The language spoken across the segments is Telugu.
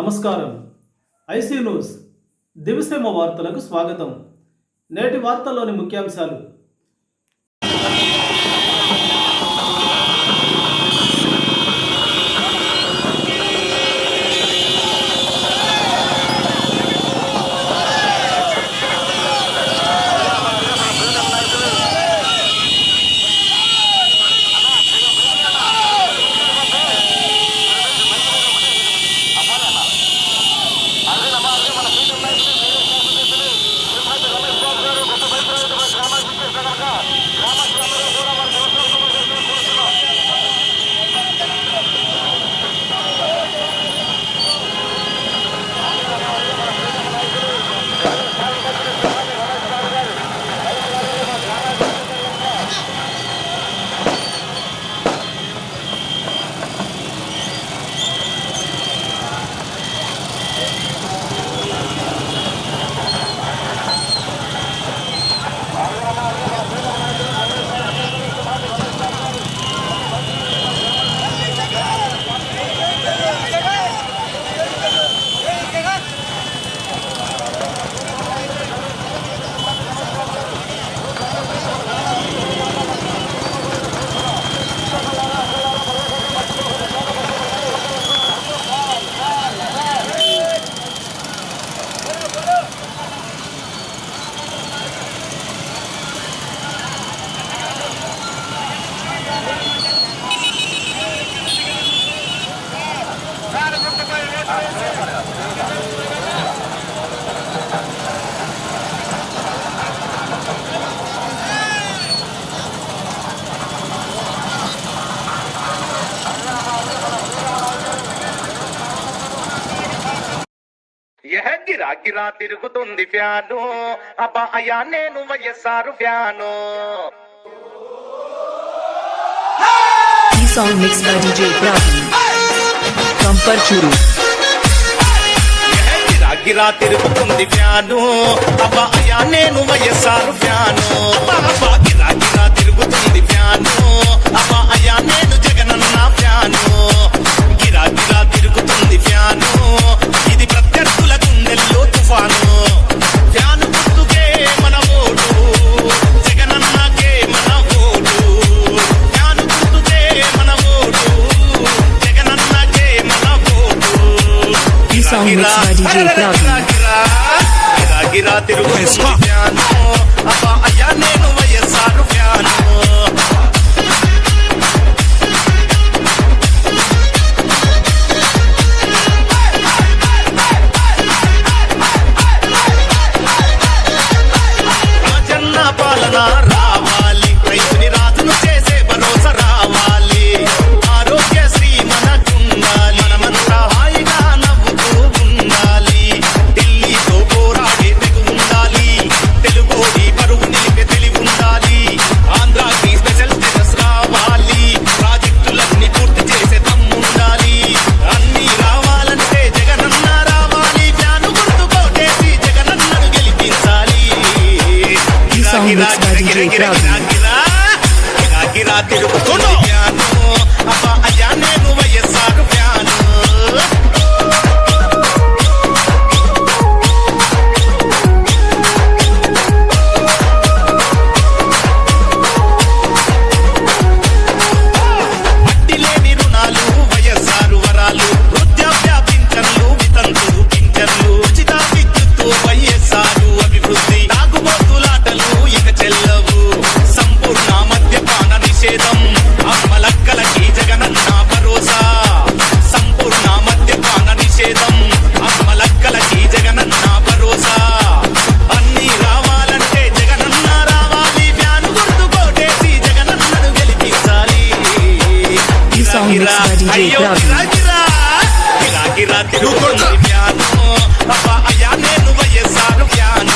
నమస్కారం. ఐసీ న్యూస్ దివిసేమ వార్తలకు స్వాగతం. నేటి వార్తల్లోని ముఖ్యాంశాలు. గిరా తిరుగుతుంది ఫ్యాను అబ్బా అయ్యా నేను వైఎస్ఆర్ ఫ్యాను. ఈ song mix by DJ Praveen కంపర్చూరు. గిరా తిరుగుతుంది ఫ్యాను అబ్బా అయ్యా నేను వైఎస్ఆర్ ఫ్యాను. అబ్బా గిరా గిరా తిరుగుతుంది ఫ్యాను అబ్బా అయ్యా నేను జగనన్న ఫ్యాను. గిరా గిరా తిరుగుతుంది ఫ్యాను ఇది ప్రత్యర్థుల గుండెల్లో తుఫాను. ఫ్యాను గుర్తుకే మన ఓటు జగనన్నకే మన ఓటు. ఫ్యాను గుర్తుకే మన ఓటు జగనన్నకే మన ఓటు. ఈ song mix by DJ Praveen గిరా తిరుగుతుంది ఫ్యాను అబ్బా అయ్యా నేను వైఎస్ఆర్ ఫ్యాను. పాలన రావాలి, రైతుని రాజును చేసే భరోసా రావాలి. ఆరోగ్యశ్రీ మనకుండాలి, మనమంతా హాయిగా నవ్వుతూ ఉండాలి. ఢిల్లీతో పోరాడే తెగు ఉండాలి, తెలుగోడి పరువు నిలిపే తెలివి ఉండాలి. ఆంధ్రాకి స్పెషల్ స్టేటస్ రావాలి, ప్రాజెక్టులన్నీ పూర్తి చేసే దమ్ముండాలి. అన్ని రావాలంటే జగనన్న రావాలి, ఫ్యాను గుర్తు కోటేసి జగనన్నను గెలిపించాలి. గిరా తిరుగుతుంది ఫ్యాను అబ్బా అయ్యా నేను వైఎస్ఆర్ ఫ్యాను. వడ్డీ లేని రుణాలు వైఎస్ఆర్ వరాలు, వృద్ధాప్య పింఛన్లు వితంతు పింఛన్లు, ఉచిత విద్యుత్తు వైఎస్ఆర్ అభివృద్ధి. తాగుబోతులాటలు ఇక చెల్లవు, సంపూర్ణ మద్యపాన నిషేధం అమ్మలక్కలకి జగనన్న భరోసా. సంపూర్ణ మద్యపాన నిషేధం అమ్మలక్కలకి జగనన్న భరోసా. అన్ని రావాలంటే జగనన్న రావాలి, ఫ్యాను గుర్తు కోటేసి జగనన్నను గెలిపించాలి. అయ్యో గిరా గిరా గిరా గిరా తిరుగుతుంది ఫ్యాను అబ్బా అయ్యా నేను వైఎస్ఆర్ ఫ్యాను.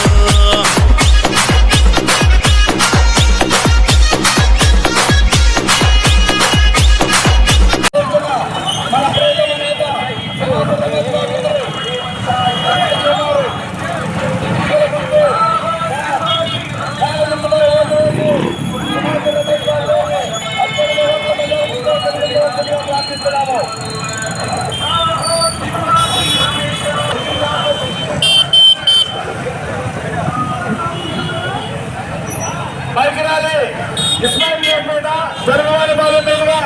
జరగవాలి బాబు మీదుగా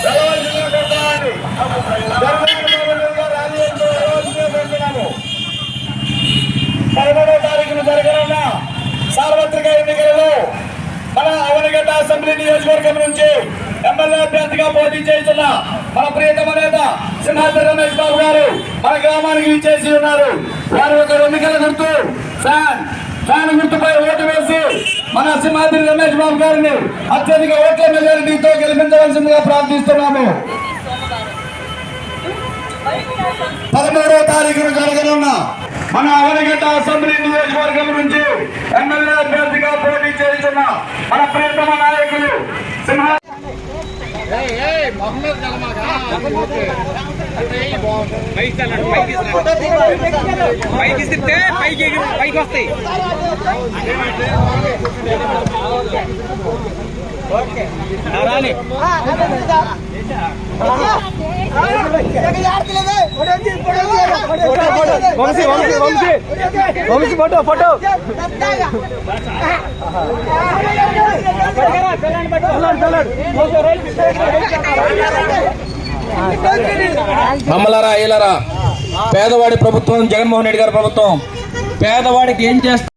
వెళ్ళవలసిందిగా కోరుతున్నామండి. జరగవాలి బాబు మీదుగా ర్యాలీ చేస్తూ వెళ్ళవలసిందిగా కోరుతున్నాము. 13వ తారీఖున జరగనున్న సార్వత్రిక ఎన్నికలలో మన అవనిగడ్డ అసెంబ్లీ నియోజకవర్గం నుంచి ఎమ్మెల్యే అభ్యర్థిగా పోటీ చేస్తున్న మన ప్రియతమ నేత సింహాద్రి రమేష్ బాబు గారు మన గ్రామానికి విచ్చేసి ఉన్నారు. వారి ఒక ఎన్నికల గుర్తు ఫ్యాన్ గుర్తుపై ఓటు వేసి మన సింహాద్రి రమేష్ బాబు గారిని అత్యధిక ఓట్ల మెజారిటీతో గెలిపించవలసిందిగా ప్రార్థిస్తున్నాము. 13వ తారీఖున జరగనున్న మన అవనిగడ్డ అసెంబ్లీ నియోజకవర్గం నుంచి ఎమ్మెల్యే అభ్యర్థిగా పోటీ చేస్తున్న మన ప్రియతమ నాయకులు సింహ పైకి ఇస్తే పైకి వస్తాయి. రాని వంశీ ఫోటో అమ్మలారా ఏలరా పేదవాడి ప్రభుత్వం జగన్మోహన్ రెడ్డి గారి ప్రభుత్వం పేదవాడికి ఏం చేస్తారు